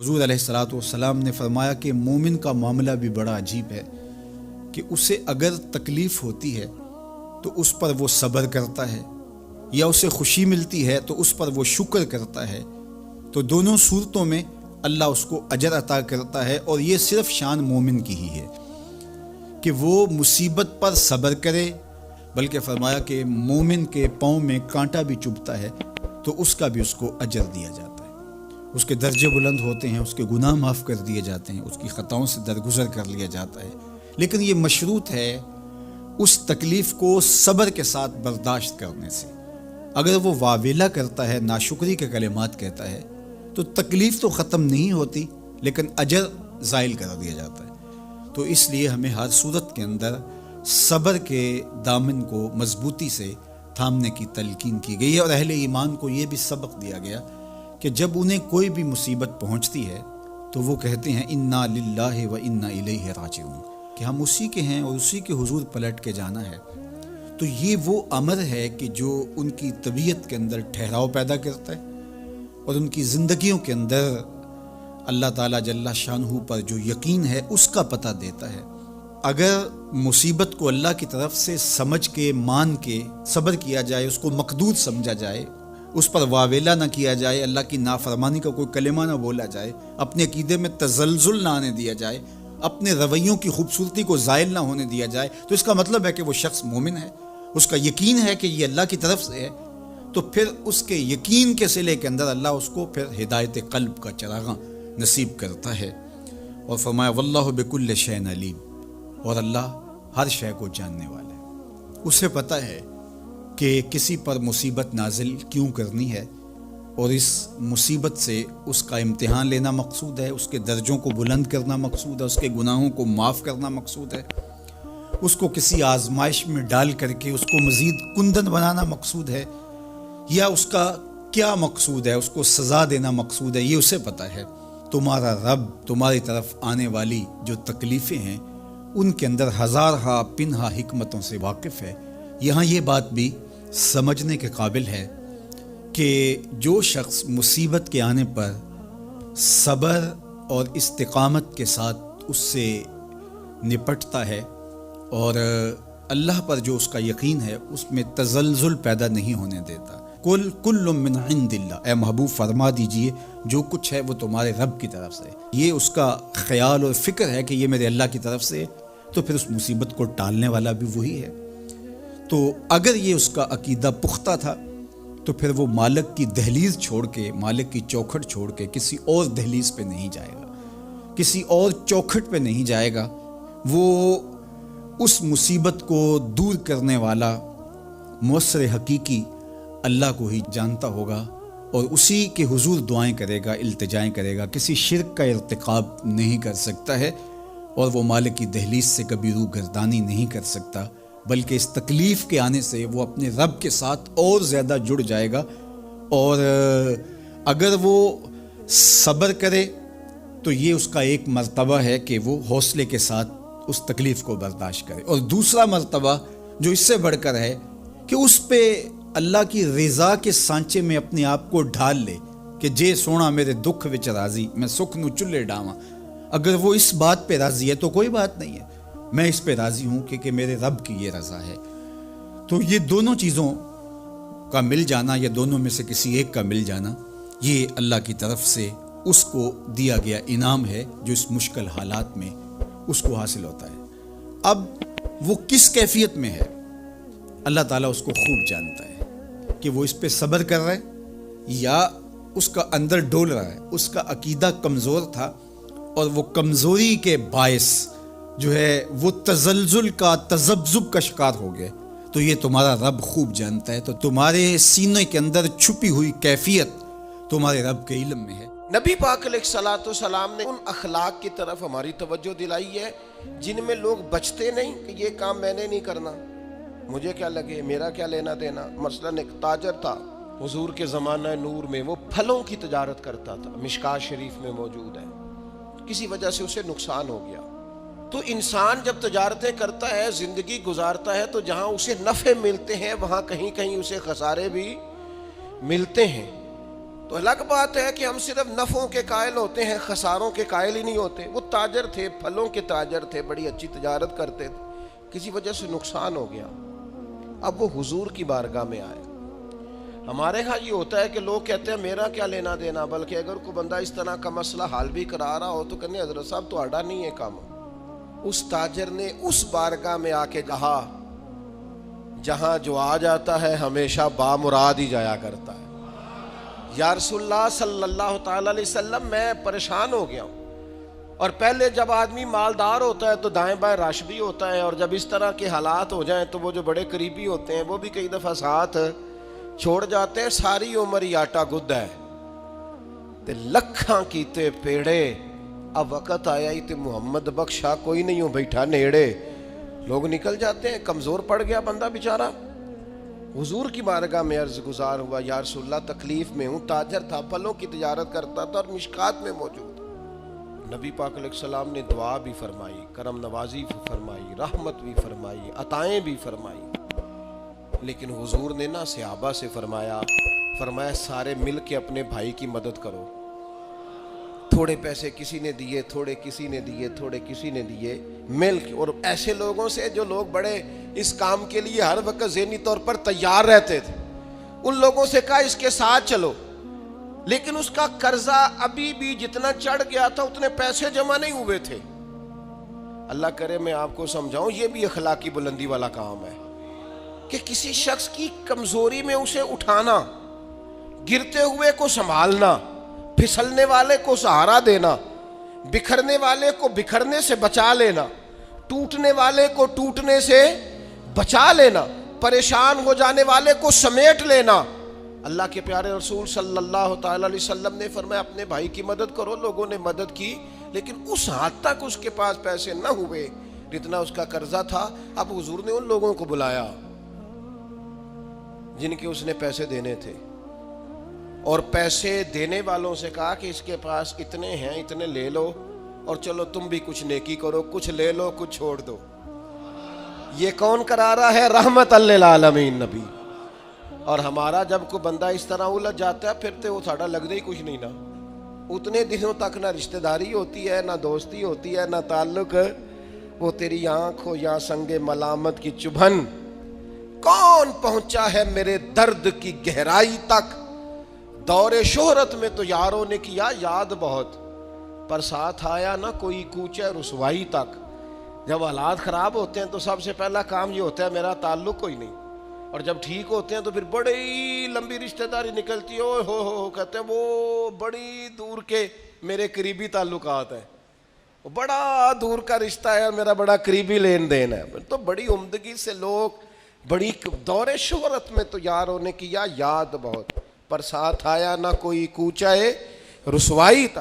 हुजूर अलैहिस्सलातु वस्सलाम ने फरमाया कि मोमिन का मामला भी बड़ा अजीब है कि उसे अगर तकलीफ़ होती है तो उस पर वो सब्र करता है, या उसे खुशी मिलती है तो उस पर वो शुक्र करता है। तो दोनों सूरतों में अल्लाह उसको अजर अता करता है, और ये सिर्फ शान मोमिन की ही है कि वो मुसीबत पर सब्र करे। बल्कि फरमाया कि मोमिन के पाँव में कांटा भी चुभता है तो उसका भी उसको अजर दिया जाता है, उसके दर्जे बुलंद होते हैं, उसके गुनाह माफ़ कर दिए जाते हैं, उसकी ख़ताओं से दरगुजर कर लिया जाता है। लेकिन ये मशरूत है उस तकलीफ़ को सब्र के साथ बर्दाश्त करने से। अगर वो वावेला करता है, नाशुक्री के कलिमात कहता है, तो तकलीफ़ तो ख़त्म नहीं होती लेकिन अजर ज़ाइल कर दिया जाता है। तो इसलिए हमें हर सूरत के अंदर सब्र के दामन को मजबूती से थामने की तलकीन की गई है। और अहले ईमान को ये भी सबक दिया गया कि जब उन्हें कोई भी मुसीबत पहुँचती है तो वो कहते हैं इन्ना लिल्लाहि व इन्ना इलैहि राजिऊन, कि हम उसी के हैं और उसी के हुजूर पलट के जाना है। तो ये वो अमर है कि जो उनकी तबीयत के अंदर ठहराव पैदा करता है और उनकी ज़िंदगियों के अंदर अल्लाह ताला जल्ला शानहू पर जो यकीन है उसका पता देता है। अगर मुसीबत को अल्लाह की तरफ से समझ के, मान के सब्र किया जाए, उसको मकदूर समझा जाए, उस पर वावेला ना किया जाए, अल्लाह की नाफरमानी का कोई कलिमा ना बोला जाए, अपने अकीदे में तज़ल्ज़ुल ना आने दिया जाए, अपने रवैयों की खूबसूरती को ज़ाइल ना होने दिया जाए, तो इसका मतलब है कि वो शख्स मोमिन है, उसका यकीन है कि ये अल्लाह की तरफ से है। तो फिर उसके यकीन के सिले के अंदर अल्लाह उसको फिर हिदायत क़ल्ब का चराग़ा नसीब करता है। और फरमाया वल्लाहु बिकुल्लि शैइन अलीम, और अल्लाह हर शय को जानने वाला है। उसे पता है कि किसी पर मुसीबत नाजिल क्यों करनी है, और इस मुसीबत से उसका इम्तिहान लेना मकसूद है, उसके दर्जों को बुलंद करना मकसूद है, उसके गुनाहों को माफ़ करना मकसूद है, उसको किसी आजमाइश में डाल करके उसको मज़ीद कुंदन बनाना मकसूद है, या उसका क्या मकसूद है, उसको सज़ा देना मकसूद है, ये उसे पता है। तुम्हारा रब तुम्हारी तरफ आने वाली जो तकलीफ़ें हैं उनके अंदर हज़ार हा पिनहा हिकमतों से वाकिफ़ है। यहाँ ये बात भी समझने के काबिल है कि जो शख्स मुसीबत के आने पर सब्र और इस्तिक़ामत के साथ उससे निपटता है और अल्लाह पर जो उसका यकीन है उसमें तज़ल्ज़ुल पैदा नहीं होने देता। कुल्लुम मिन इंदिल्लाह, ए महबूब फरमा दीजिए जो कुछ है वो तुम्हारे रब की तरफ से। ये उसका ख्याल और फ़िक्र है कि ये मेरे अल्लाह की तरफ से, तो फिर उस मुसीबत को टालने वाला भी वही है। तो अगर ये उसका अकीदा पुख्ता था तो फिर वो मालिक की दहलीज़ छोड़ के, मालिक की चौखट छोड़ के किसी और दहलीज़ पे नहीं जाएगा, किसी और चौखट पे नहीं जाएगा। वो उस मुसीबत को दूर करने वाला मुअस्सिर हकीकी अल्लाह को ही जानता होगा और उसी के हुजूर दुआएं करेगा, इल्तिजाएं करेगा। किसी शिर्क का इर्तिकाब नहीं कर सकता है और वो मालिक की दहलीज़ से कभी रूह गर्दानी नहीं कर सकता, बल्कि इस तकलीफ़ के आने से वो अपने रब के साथ और ज़्यादा जुड़ जाएगा। और अगर वो सब्र करे तो ये उसका एक मर्तबा है कि वो हौसले के साथ उस तकलीफ़ को बर्दाश्त करे। और दूसरा मर्तबा जो इससे बढ़कर है कि उस पे अल्लाह की रज़ा के सांचे में अपने आप को ढाल ले कि जे सोना मेरे दुख विच राज़ी, मैं सुख नू चुल्ले डावां। अगर वो इस बात पे राज़ी है तो कोई बात नहीं है, मैं इस पे राज़ी हूँ कि मेरे रब की ये रज़ा है। तो ये दोनों चीज़ों का मिल जाना, या दोनों में से किसी एक का मिल जाना, ये अल्लाह की तरफ से उसको दिया गया इनाम है जो इस मुश्किल हालात में उसको हासिल होता है। अब वो किस कैफियत में है अल्लाह ताला उसको खूब जानता है कि वो इस पे सब्र कर रहा है या उसका अंदर डोल रहा है। उसका अकीदा कमज़ोर था और वो कमज़ोरी के बायस जो है वो तज़ल्ज़ुल का, तज़ब्ज़ुब का शिकार हो गए। तो ये तुम्हारा रब खूब जानता है। तो तुम्हारे सीने के अंदर छुपी हुई कैफियत तुम्हारे रब के इल्म में है। नबी पाक अलैहिस्सलातु सलाम ने उन अखलाक की तरफ हमारी तवज्जो दिलाई है जिनमें लोग बचते नहीं कि ये काम मैंने नहीं करना, मुझे क्या लगे, मेरा क्या लेना देना। मसलन एक ताजर था हुजूर के ज़माना नूर में, वो फलों की तजारत करता था, मिशकात शरीफ में मौजूद है। किसी वजह से उसे नुकसान हो गया। तो इंसान जब तजारतें करता है, ज़िंदगी गुजारता है, तो जहाँ उसे नफ़े मिलते हैं वहाँ कहीं कहीं उसे खसारे भी मिलते हैं। تو الگ بات ہے کہ ہم صرف نفعوں کے قائل ہوتے ہیں، خساروں کے قائل ہی نہیں ہوتے۔ وہ تاجر تھے، پھلوں کے تاجر تھے، بڑی اچھی تجارت کرتے تھے، کسی وجہ سے نقصان ہو گیا، اب وہ حضور کی بارگاہ میں آئے۔ ہمارے ہاں یہ ہوتا ہے کہ لوگ کہتے ہیں میرا کیا لینا دینا، بلکہ اگر کوئی بندہ اس طرح کا مسئلہ حل بھی کرا رہا ہو تو کہنے حضرت صاحب تو آڈا نہیں ہے کام۔ اس تاجر نے اس بارگاہ میں آ کے کہا جہاں جو آ جاتا ہے ہمیشہ بامراد ہی جایا کرتا ہے، یا رسول اللہ صلی اللہ تعالی علیہ وسلم میں پریشان ہو گیا ہوں۔ اور پہلے جب آدمی مالدار ہوتا ہے تو دائیں بائیں رش بھی ہوتا ہے، اور جب اس طرح کے حالات ہو جائیں تو وہ جو بڑے قریبی ہوتے ہیں وہ بھی کئی دفعہ ساتھ چھوڑ جاتے ہیں۔ ساری عمر ہی آٹا گد ہے تے لکھاں کیتے پیڑے، اب وقت آیا ہی تے محمد بخشا کوئی نہیں ہو بیٹھا نیڑے، لوگ نکل جاتے ہیں، کمزور پڑ گیا بندہ بیچارہ۔ حضور کی بارگاہ میں عرض گزار ہوا یا رسول اللہ تکلیف میں ہوں۔ تاجر تھا، پھلوں کی تجارت کرتا تھا اور مشکات میں موجود۔ نبی پاک علیہ السلام نے دعا بھی فرمائی، کرم نوازی بھی فرمائی، رحمت بھی فرمائی، عطائیں بھی فرمائی، لیکن حضور نے نا صحابہ سے فرمایا سارے مل کے اپنے بھائی کی مدد کرو۔ تھوڑے پیسے کسی نے دیے، تھوڑے کسی نے دیے، تھوڑے کسی نے دیے، مل کے۔ اور ایسے لوگوں سے جو لوگ بڑے اس کام کے لیے ہر وقت ذہنی طور پر تیار رہتے تھے، ان لوگوں سے کہا اس کے ساتھ چلو، لیکن اس کا قرضہ ابھی بھی جتنا چڑھ گیا تھا اتنے پیسے جمع نہیں ہوئے تھے۔ اللہ کرے میں آپ کو سمجھاؤں، یہ بھی اخلاقی بلندی والا کام ہے کہ کسی شخص کی کمزوری میں اسے اٹھانا، گرتے ہوئے کو سنبھالنا، پھسلنے والے کو سہارا دینا، بکھرنے والے کو بکھرنے سے بچا لینا، ٹوٹنے والے کو ٹوٹنے سے بچا لینا، پریشان ہو جانے والے کو سمیٹ لینا۔ اللہ کے پیارے رسول صلی اللہ تعالی علیہ وسلم نے فرمایا اپنے بھائی کی مدد کرو۔ لوگوں نے مدد کی، لیکن اس حد تک اس کے پاس پیسے نہ ہوئے جتنا اس کا قرضہ تھا۔ اب حضور نے ان لوگوں کو بلایا جن کے اس نے پیسے دینے تھے، اور پیسے دینے والوں سے کہا کہ اس کے پاس اتنے ہیں، اتنے لے لو، اور چلو تم بھی کچھ نیکی کرو، کچھ لے لو کچھ چھوڑ دو۔ یہ کون کرا رہا ہے؟ رحمت للعالمین نبی۔ اور ہمارا جب کوئی بندہ اس طرح الجھ جاتا ہے پھر تو وہ ساڑا لگتا ہی کچھ نہیں نا، اتنے دنوں تک نہ رشتہ داری ہوتی ہے، نہ دوستی ہوتی ہے، نہ تعلق۔ وہ تیری آنکھ ہو یا سنگ ملامت کی چبھن، کون پہنچا ہے میرے درد کی گہرائی تک؟ دور شہرت میں تو یاروں نے کیا یاد بہت، پر ساتھ آیا نہ کوئی کوچہ رسوائی تک۔ جب حالات خراب ہوتے ہیں تو سب سے پہلا کام یہ ہوتا ہے میرا تعلق کوئی نہیں، اور جب ٹھیک ہوتے ہیں تو پھر بڑی لمبی رشتہ داری نکلتی ہے، اوہ ہو کہتے ہیں وہ بڑی دور کے میرے قریبی تعلقات ہیں، وہ بڑا دور کا رشتہ ہے، میرا بڑا قریبی لین دین ہے۔ تو بڑی عمدگی سے لوگ، بڑی دور شہرت میں تو یاروں نے کیا یاد بہت، پر ساتھ آیا نہ کوئی کوچہ رسوائی تک۔